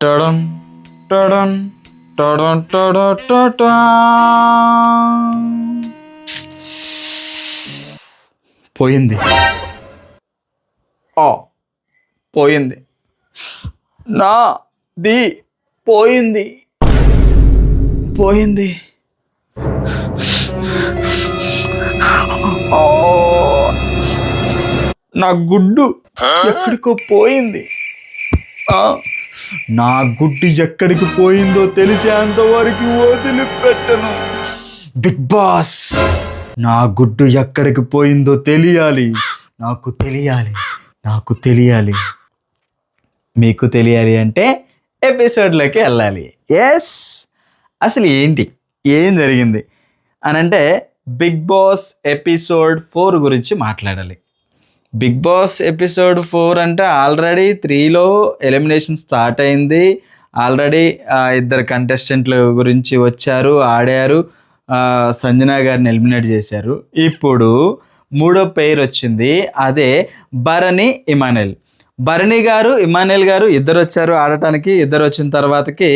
టడన్ టడన్ టడన్ టడ టటా. పోయింది. పోయింది. నాది పోయింది. పోయింది. నా గుడ్డు ఎక్కడికో పోయింది. నా గుడ్డు ఎక్కడికి పోయిందో తెలిసేంత వరకు వదిలిపెట్టను. బిగ్ బాస్, నా గుడ్డు ఎక్కడికి పోయిందో తెలియాలి. నాకు తెలియాలి. మీకు తెలియాలి అంటే ఎపిసోడ్లోకి వెళ్ళాలి. ఎస్, అసలు ఏం జరిగింది అని అంటే బిగ్ బాస్ ఎపిసోడ్ 4 గురించి మాట్లాడాలి. బిగ్ బాస్ ఎపిసోడ్ 4 అంటే ఆల్రెడీ 3లో ఎలిమినేషన్ స్టార్ట్ అయింది. ఆల్రెడీ 2 కంటెస్టెంట్ల గురించి వచ్చారు, ఆడారు, సంజన గారిని ఎలిమినేట్ చేశారు. ఇప్పుడు 3వ పేరు వచ్చింది, అదే భరణి ఇమానుయల్. భరణి గారు, ఇమానుయల్ గారు ఇద్దరు వచ్చారు ఆడటానికి. ఇద్దరు వచ్చిన తర్వాతకి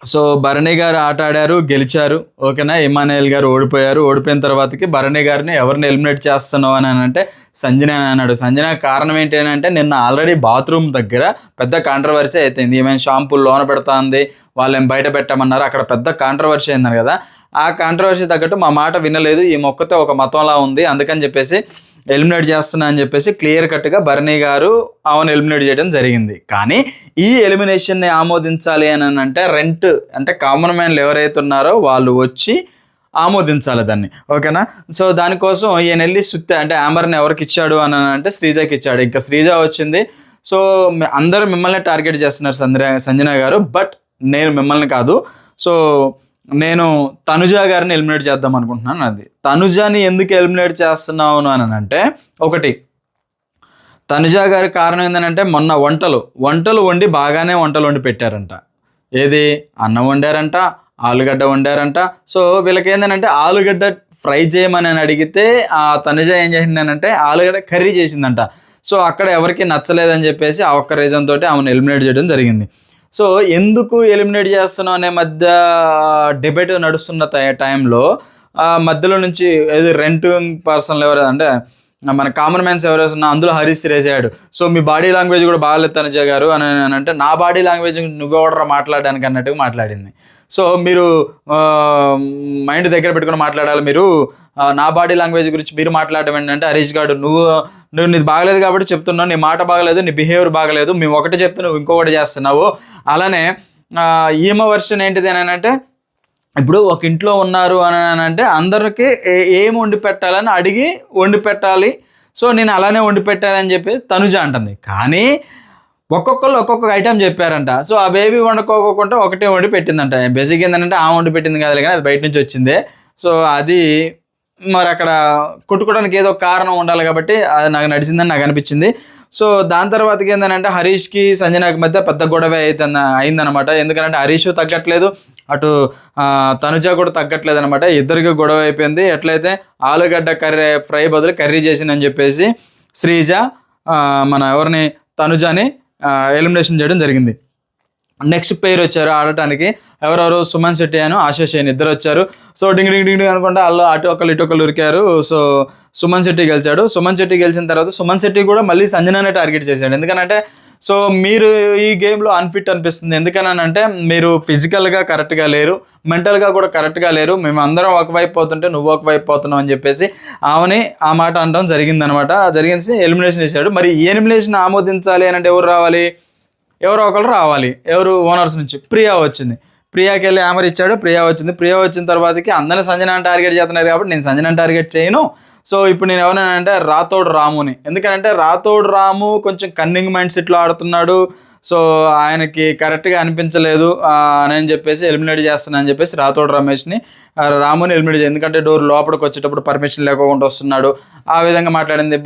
సో భరణి గారు ఆట ఆడారు, గెలిచారు. ఓకేనా. ఇమానుయల్ గారు ఓడిపోయారు. ఓడిపోయిన తర్వాతకి భరణి గారిని ఎవరిని ఎలిమినేట్ చేస్తున్నావు అని అంటే సంజన అని అన్నాడు. సంజన కారణం ఏంటి అని అంటే నిన్న ఆల్రెడీ బాత్రూమ్ దగ్గర పెద్ద కాంట్రవర్సీ అయిపోయింది. ఏమైనా షాంపూలు లోన పెడతా ఉంది, వాళ్ళు ఏం బయట పెట్టమన్నారు, అక్కడ పెద్ద కాంట్రవర్సీ అయిందని కదా. ఆ కాంట్రవర్సీ తగ్గట్టు మా మాట వినలేదు, ఈ మొక్కతో ఒక మతంలా ఉంది, అందుకని చెప్పేసి ఎలిమినేట్ చేస్తున్నా అని చెప్పేసి క్లియర్ కట్గా భరణి గారు ఆమెను ఎలిమినేట్ చేయడం జరిగింది. కానీ ఈ ఎలిమినేషన్ని ఆమోదించాలి అని అంటే అంటే కామన్ మ్యాన్లు ఎవరైతే ఉన్నారో వాళ్ళు వచ్చి ఆమోదించాలి దాన్ని. ఓకేనా. సో దానికోసం ఈయన వెళ్ళి అంటే ఆంబర్ని ఎవరికి ఇచ్చాడు అని అంటే శ్రీజకి ఇచ్చాడు. ఇంకా శ్రీజ వచ్చింది. సో అందరూ మిమ్మల్ని టార్గెట్ చేస్తున్నారు సంజన గారు, బట్ నేను మిమ్మల్ని కాదు. సో నేను తనుజ గారిని ఎలిమినేట్ చేద్దాం అనుకుంటున్నాను. అది తనుజని ఎందుకు ఎలిమినేట్ చేస్తున్నావు అని అంటే, ఒకటి తనుజ గారి కారణం ఏంటంటే మొన్న వంటలు వండి బాగానే వంటలు వండి పెట్టారంట. ఏది అన్నం వండారంట, ఆలుగడ్డ వండారంట. సో వీళ్ళకి ఏంటంటే ఆలుగడ్డ ఫ్రై చేయమని అడిగితే ఆ తనుజ ఏం చేసిందనంటే ఆలుగడ్డ కర్రీ చేసిందంట. సో అక్కడ ఎవరికి నచ్చలేదని చెప్పేసి ఆ ఒక్క రీజన్ తోటి ఆమెను ఎలిమినేట్ చేయడం జరిగింది. సో ఎందుకు ఎలిమినేట్ చేస్తున్నాం అనే మధ్య డిబేట్ నడుస్తున్న టైంలో మధ్యలో నుంచి ఏది రెంటింగ్ పర్సన్లు ఎవరైనా అంటే మన కామన్ మ్యాన్స్ ఎవరైనా ఉన్నా అందులో హరీష్ రేసాడు. సో మీ బాడీ లాంగ్వేజ్ కూడా బాగాలేదు తనుజ గారు అని అంటే, నా బాడీ లాంగ్వేజ్ నువ్వెవడరా మాట్లాడడానికి అన్నట్టుగా మాట్లాడింది. సో మీరు మైండ్ దగ్గర పెట్టుకుని మాట్లాడాలి. మీరు నా బాడీ లాంగ్వేజ్ గురించి మీరు మాట్లాడడం ఏంటంటే, హరీష్ గారు నువ్వు నీది బాగలేదు కాబట్టి చెప్తున్నావు, నీ మాట బాగలేదు, నీ బిహేవియర్ బాగలేదు, మేము ఒకటి చెప్తే నువ్వు ఇంకొకటి చేస్తున్నావు. అలానే ఈమె వర్షన్ ఏంటిది అని అంటే, ఇప్పుడు ఒక ఇంట్లో ఉన్నారు అని అంటే అందరికీ ఏం వండి పెట్టాలని అడిగి వండి పెట్టాలి. సో నేను అలానే వండి పెట్టాలని చెప్పి తనుజ అంటుంది. కానీ ఒక్కొక్కరు ఒక్కొక్క ఐటెం చెప్పారంట. సో ఆ బేబీ వండుకోకుండా ఒకటే వండి పెట్టిందంట. బేసిక్ ఏంటంటే ఆ వండి పెట్టింది కాదు కానీ అది బయట నుంచి వచ్చిందే. సో అది మరి అక్కడ కొట్టుకోవడానికి ఏదో కారణం ఉండాలి కాబట్టి అది నాకు నడిచిందని నాకు అనిపించింది. సో దాని తర్వాతకి ఏంటంటే హరీష్కి సంజనకి మధ్య పెద్ద గొడవ అయిందనమాట. ఎందుకంటే హరీష్ తగ్గట్లేదు, అటు తనుజ కూడా తగ్గట్లేదు అనమాట. ఇద్దరికి గొడవ అయిపోయింది. ఎట్లయితే ఆలుగడ్డ ఫ్రై బదులు కర్రీ చేసిందని చెప్పేసి శ్రీజ మన ఎవరిని తనుజని ఎలిమినేషన్ చేయడం జరిగింది. నెక్స్ట్ పేరు వచ్చారు ఆడటానికి ఎవరెవరు సుమన్ శెట్టి అని ఆశీష్ అని ఇద్దరు వచ్చారు. సో డింగ్ డింగ్ డింగ్ అనుకుంటే వాళ్ళు అటు ఒకళ్ళు ఇటు ఒకళ్ళు ఉరికారు. సో సుమన్ శెట్టి గెలిచాడు. సుమన్ శెట్టి గెలిచిన తర్వాత సుమన్ శెట్టి కూడా మళ్ళీ సంజనానే టార్గెట్ చేశాడు. ఎందుకనంటే సో మీరు ఈ గేమ్లో అన్ఫిట్ అనిపిస్తుంది. ఎందుకనంటే మీరు ఫిజికల్గా కరెక్ట్గా లేరు, మెంటల్గా కూడా కరెక్ట్గా లేరు, మేము అందరం ఒకవైపు పోతుంటే నువ్వు ఒకవైపు పోతున్నావు అని చెప్పేసి ఆమెని ఆ మాట అనడం జరిగిందనమాట. జరిగేసి ఎలిమినేషన్ చేశాడు. మరి ఈ ఎలిమినేషన్ ఆమోదించాలి అని అంటే ఎవరో ఒకరు రావాలి. ఎవరు ఓనర్స్ నుంచి ప్రియా వచ్చింది. ప్రియాకి వెళ్ళి ఆమర్ ఇచ్చాడు. ప్రియా వచ్చింది. ప్రియా వచ్చిన తర్వాతకి అందరిని సంజనాన్ని టార్గెట్ చేస్తున్నారు కాబట్టి నేను సంజనాన్ని టార్గెట్ చేయను. సో ఇప్పుడు నేను ఎవరైనా రాథోడ్ రాముని, ఎందుకంటే రాథోడ్ రాము కొంచెం కన్నింగ్ మైండ్ సెట్లో ఆడుతున్నాడు. సో ఆయనకి కరెక్ట్గా అనిపించలేదు అని చెప్పేసి ఎలిమినేట్ చేస్తున్నా అని చెప్పేసి రాథోడ్ రాముని ఎలిమినేట్ చేయాలి. ఎందుకంటే డోర్ లోపలికి వచ్చేటప్పుడు పర్మిషన్ లేకుండా వస్తున్నాడు, ఆ విధంగా మాట్లాడింది.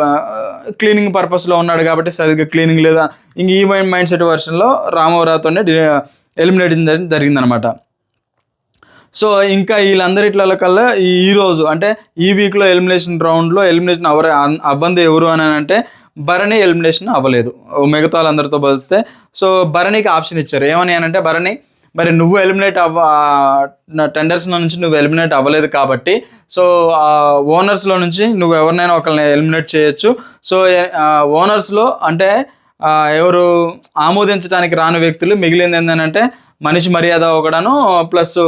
క్లీనింగ్ పర్పస్లో ఉన్నాడు కాబట్టి సరిగ్గా క్లీనింగ్ లేదా ఇంక ఈ మైండ్ సెట్ వర్షన్లో రామవరాతోనే ఎలిమినేట్ జరిగిందనమాట. సో ఇంకా వీళ్ళందరిట్ల కల్లా ఈరోజు అంటే ఈ వీక్లో ఎలిమినేషన్ రౌండ్లో ఎలిమినేషన్ అవ్వంది ఎవరు అని అంటే భరణి ఎలిమినేషన్ అవ్వలేదు మిగతా వాళ్ళందరితో పోలిస్తే. సో భరణికి ఆప్షన్ ఇచ్చారు ఏమని అని అంటే, భరణి మరి నువ్వు ఎలిమినేట్ టెండర్స్లో నుంచి నువ్వు ఎలిమినేట్ అవ్వలేదు కాబట్టి సో ఓనర్స్లో నుంచి నువ్వు ఎవరినైనా ఒకరిని ఎలిమినేట్ చేయొచ్చు. సో ఓనర్స్లో అంటే ఎవరు ఆమోదించడానికి రాని వ్యక్తులు మిగిలింది ఏంటంటే మనిషి మర్యాద ఒకడను plus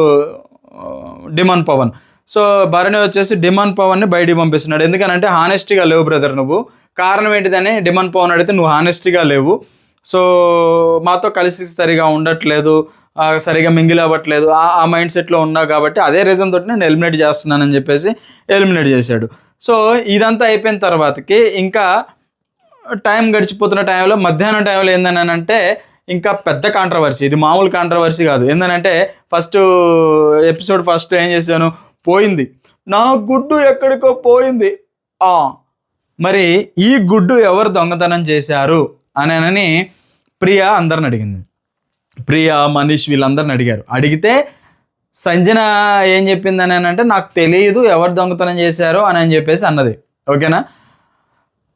demand Pavan. So Bharani వచ్చేసి డిమాండ్ పవన్ని బయటికి పంపిస్తున్నాడు. ఎందుకనంటే హానెస్టీగా లేవు బ్రదర్ నువ్వు, కారణం ఏంటిదని డిమాండ్ పవన్ అడిగితే నువ్వు హానెస్టీగా లేవు, సో మాతో కలిసి సరిగా ఉండట్లేదు, సరిగా మింగిల్ అవ్వట్లేదు, ఆ మైండ్ సెట్లో ఉన్నావు కాబట్టి అదే రీజన్ తోటి నేను ఎలిమినేట్ చేస్తున్నానని చెప్పేసి ఎలిమినేట్ చేశాడు. సో ఇదంతా అయిపోయిన తర్వాతకి ఇంకా టైం గడిచిపోతున్న టైంలో మధ్యాహ్నం టైంలో ఏందని అంటే ఇంకా పెద్ద కాంట్రవర్సీ, ఇది మామూలు కాంట్రవర్సీ కాదు. ఏంటంటే ఫస్ట్ ఏం చేశాను, పోయింది నా గుడ్డు ఎక్కడికో పోయింది, మరి ఈ గుడ్డు ఎవరు దొంగతనం చేశారు అని ప్రియా అందరిని అడిగింది. ప్రియా మనీష్ వీళ్ళందరిని అడిగితే సంజన ఏం చెప్పింది అని అంటే నాకు తెలియదు ఎవరు దొంగతనం చేశారో అని చెప్పేసి అన్నది. ఓకేనా,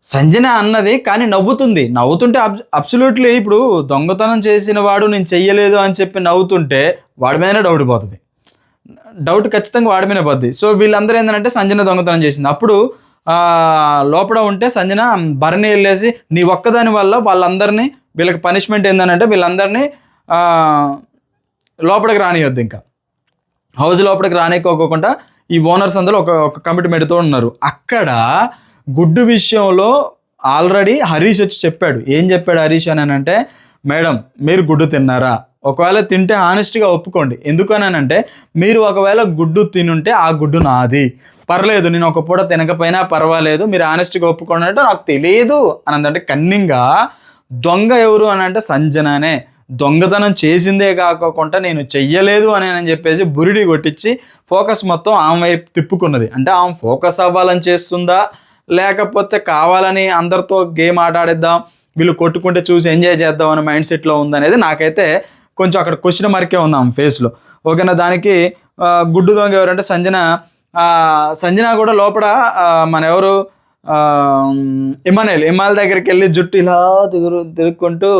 సంజన అన్నది కానీ నవ్వుతుంటే అబ్సల్యూట్లీ ఇప్పుడు దొంగతనం చేసిన వాడు నేను చెయ్యలేదు అని చెప్పి నవ్వుతుంటే వాడి మీదనే డౌట్ ఖచ్చితంగా వాడి మీద పోద్ది. సో వీళ్ళందరూ ఏంటంటే సంజన దొంగతనం చేసింది. అప్పుడు లోపల ఉంటే సంజన భరణి వెళ్ళేసి నీ ఒక్కదాని వల్ల వాళ్ళందరినీ వీళ్ళకి పనిష్మెంట్ ఏంటంటే వీళ్ళందరినీ లోపలికి రానియొద్దు, ఇంకా హౌస్ లోపలికి రానికోకుండా ఈ ఓనర్స్ అందరూ ఒక కమిటీ పెడుతూ ఉన్నారు. అక్కడ గుడ్డు విషయంలో ఆల్రెడీ హరీష్ వచ్చి చెప్పాడు. ఏం చెప్పాడు హరీష్ అని అంటే, మేడం మీరు గుడ్డు తిన్నారా, ఒకవేళ తింటే హానెస్ట్గా ఒప్పుకోండి, ఎందుకనంటే మీరు ఒకవేళ గుడ్డు తినుంటే ఆ గుడ్డు నాది, పర్లేదు నేను ఒక పూట తినకపోయినా పర్వాలేదు, మీరు హానెస్ట్గా ఒప్పుకోండి అంటే నాకు తెలియదు అని అంటే కన్నింగా దొంగ ఎవరు అని అంటే సంజననే, దొంగతనం చేసిందే కాకుండా నేను చెయ్యలేదు అని చెప్పేసి బురిడి కొట్టించి ఫోకస్ మొత్తం ఆమె వైపు తిప్పుకున్నది. అంటే ఆమె ఫోకస్ అవ్వాలని చేస్తుందా లేకపోతే కావాలని అందరితో గేమ్ ఆడాడిద్దాం వీళ్ళు కొట్టుకుంటే చూసి ఎంజాయ్ చేద్దాం అనే మైండ్ సెట్లో ఉందనేది నాకైతే కొంచెం అక్కడ క్వశ్చన్ మార్కే ఉంది ఆమె ఫేస్లో. ఓకేనా, దానికి గుడ్డు దొంగ ఎవరంటే సంజన కూడా లోపల మన ఎవరు ఇమాల్ దగ్గరికి వెళ్ళి జుట్టు ఇలా తిరుగుకుంటూ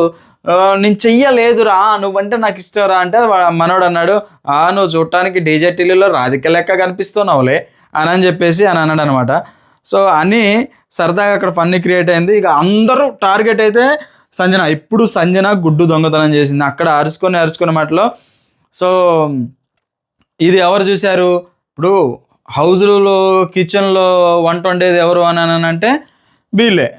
నేను చెయ్యలేదురా నువ్వంటే నాకు ఇష్టం రా అంటే మనోడు అన్నాడు, నువ్వు చూడటానికి డీజే టీవీలో రాధిక లెక్క కనిపిస్తున్నావులే అని చెప్పేసి అని అన్నాడు అనమాట. సో అని సరదాగా అక్కడ ఫన్నీ క్రియేట్ అయింది. ఇక అందరూ టార్గెట్ అయితే సంజన, ఇప్పుడు సంజన గుడ్డు దొంగతనం చేసింది అక్కడ అరుచుకొని మాటలో. సో ఇది ఎవరు చూశారు, ఇప్పుడు హౌస్లో కిచెన్లో వంట వండేది ఎవరు అని అంటే వీళ్ళే,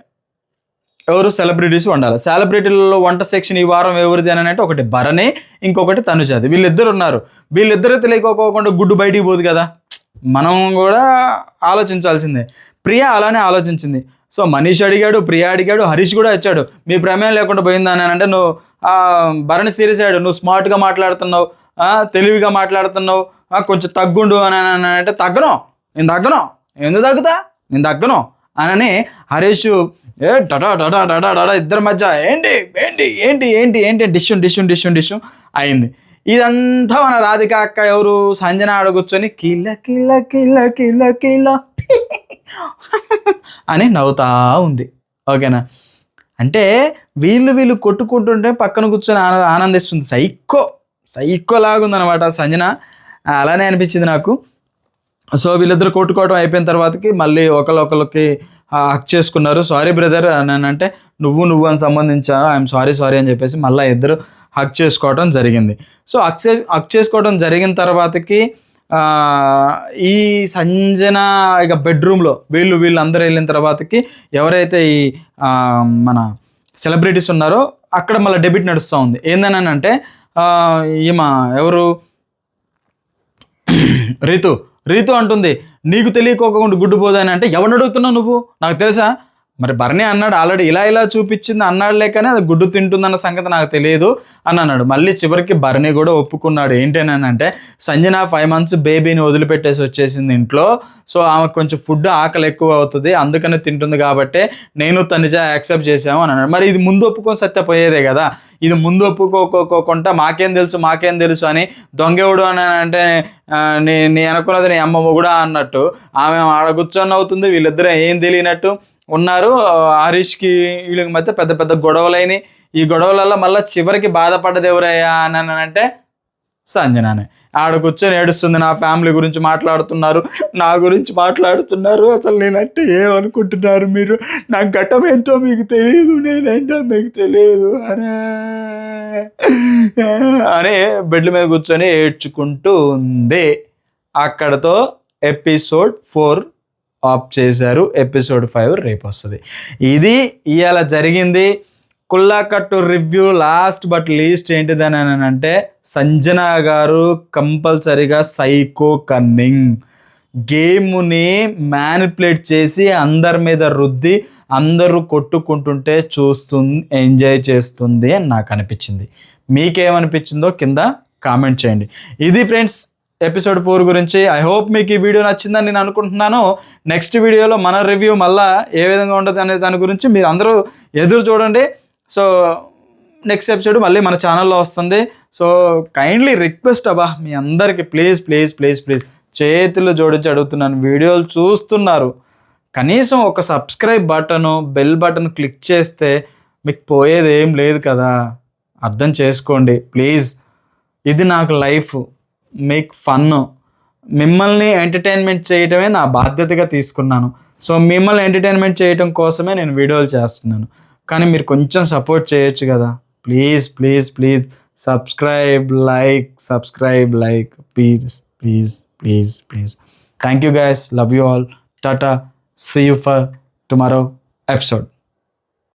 ఎవరు సెలబ్రిటీస్ వండాలి. సెలబ్రిటీలలో వంట సెక్షన్ ఈ వారం ఎవరిది అని అంటే ఒకటి భరణి, ఇంకొకటి తనుజాది, వీళ్ళిద్దరు ఉన్నారు. వీళ్ళిద్దరూ తెలియకోకుండా గుడ్డు బయటికి పోదు కదా, మనం కూడా ఆలోచించాల్సిందే. ప్రియా అలానే ఆలోచించింది. సో మనీష్ అడిగాడు, ప్రియా అడిగాడు, హరీష్ కూడా వచ్చాడు, మీ ప్రమేయం లేకుండా పోయిందా అని అంటే నువ్వు భరణి సీరియస్ అయ్యాడు, నువ్వు స్మార్ట్గా మాట్లాడుతున్నావు, తెలివిగా మాట్లాడుతున్నావు, కొంచెం తగ్గుండు అని అంటే నేను తగ్గను ఎందుకు తగ్గుతా నేను తగ్గను అని హరీష్ డడా ఇద్దరి మధ్య ఏంటి ఏంటి ఏంటి ఏంటి ఏంటి డిష్యూ అయింది. ఇదంతా మన రాధిక అక్క ఎవరు సంజన ఆడ కూర్చొని కిల్ల కిల్ల కిల్ల కిల్ల కిల్ల అని నవ్వుతా ఉంది. ఓకేనా, అంటే వీళ్ళు కొట్టుకుంటుంటే పక్కన కూర్చొని ఆనందిస్తుంది. సైకో లాగుందనమాట సంజన, అలానే అనిపించింది నాకు. సో వీళ్ళిద్దరు కొట్టుకోవడం అయిపోయిన తర్వాతకి మళ్ళీ ఒకరికి హక్ చేసుకున్నారు. సారీ బ్రదర్ అని అంటే నువ్వు అని సంబంధించా, ఐఎమ్ సారీ అని చెప్పేసి మళ్ళీ ఇద్దరు హక్ చేసుకోవడం జరిగింది. సో హక్ చేసుకోవడం జరిగిన తర్వాతకి ఈ సంజన ఇక బెడ్రూమ్లో వీళ్ళందరూ వెళ్ళిన తర్వాతకి ఎవరైతే ఈ మన సెలబ్రిటీస్ ఉన్నారో అక్కడ మళ్ళీ డెబిట్ నడుస్తూ ఉంది. ఏందని అంటే ఈమె ఎవరు రీతు అంటుంది నీకు తెలియకోకుండా గుడ్డు పోదని అంటే ఎవరిని అడుగుతున్నావు నువ్వు, నాకు తెలుసా మరి భరణి అన్నాడు ఆల్రెడీ ఇలా చూపించింది అన్నాడులే, కానీ అది గుడ్డు తింటుందన్న సంగతి నాకు తెలియదు అని అన్నాడు. మళ్ళీ చివరికి భరణి కూడా ఒప్పుకున్నాడు. ఏంటనంటే సంజన 5 months బేబీని వదిలిపెట్టేసి వచ్చేసింది ఇంట్లో, సో ఆమెకు కొంచెం ఫుడ్ ఆకలి ఎక్కువ అవుతుంది అందుకనే తింటుంది కాబట్టి నేను తనిజ యాక్సెప్ట్ చేసాము అని అన్నాడు. మరి ఇది ముందు ఒప్పుకొని సత్యపోయేదే కదా, ఇది ముందు ఒప్పుకోకుండా మాకేం తెలుసు అని దొంగెవడు అని అంటే నీ అనుకున్నది నీ అమ్మమ్మ కూడా అన్నట్టు ఆమె ఆడ కూర్చొని అవుతుంది. వీళ్ళిద్దరూ ఏం తెలియనట్టు ఉన్నారు. హరీష్కి వీళ్ళకి మధ్య పెద్ద పెద్ద గొడవలైనవి. ఈ గొడవలలో మళ్ళీ చివరికి బాధపడ్డది ఎవరయ్యా అని అంటే సంజనానే. ఆడ కూర్చొని ఏడుస్తుంది, నా ఫ్యామిలీ గురించి మాట్లాడుతున్నారు, నా గురించి మాట్లాడుతున్నారు, అసలు నేనంటే ఏమనుకుంటున్నారు మీరు, నా ఘట్టం ఏంటో మీకు తెలియదు, నేనేంటో మీకు తెలియదు అని బెడ్ల మీద కూర్చొని ఏడ్చుకుంటూ ఉంది. అక్కడతో ఎపిసోడ్ 4 ఆఫ్ చేశారు. ఎపిసోడ్ 5 రేపు వస్తుంది. ఇది ఇవాళ జరిగింది. కుల్లాకట్టు రివ్యూ. లాస్ట్ బట్ లీస్ట్ ఏంటిదని అంటే సంజన గారు కంపల్సరీగా సైకో కన్నింగ్ గేమ్ని మ్యానిపులేట్ చేసి అందరి మీద రుద్ది అందరూ కొట్టుకుంటుంటే ఎంజాయ్ చేస్తుంది అని నాకు అనిపించింది. మీకేమనిపించిందో కింద కామెంట్ చేయండి. ఇది ఫ్రెండ్స్ ఎపిసోడ్ 4 గురించి. ఐ హోప్ మీకు ఈ వీడియో నచ్చిందని నేను అనుకుంటున్నాను. నెక్స్ట్ వీడియోలో మన రివ్యూ మళ్ళీ ఏ విధంగా ఉంటుంది అనే దాని గురించి మీరు అందరూ ఎదురు చూడండి. సో నెక్స్ట్ ఎపిసోడ్ మళ్ళీ మన ఛానల్లో వస్తుంది. సో కైండ్లీ రిక్వెస్ట్ మీ అందరికీ ప్లీజ్ చేతులు జోడించి అడుగుతున్నాను. వీడియోలు చూస్తున్నారు, కనీసం ఒక subscribe button bell button click చేస్తే మీకు పోయేది ఏం లేదు కదా, అర్థం చేసుకోండి ప్లీజ్. ఇది నాకు లైఫ్, మేక్ ఫన్, మిమ్మల్ని ఎంటర్టైన్మెంట్ చేయడమే నా బాధ్యతగా తీసుకున్నాను. సో మిమ్మల్ని ఎంటర్టైన్మెంట్ చేయడం కోసమే నేను వీడియోలు చేస్తున్నాను. కానీ మీరు కొంచెం సపోర్ట్ చేయొచ్చు కదా, please subscribe like please. Thank you guys, love you all, tata, see you for tomorrow episode.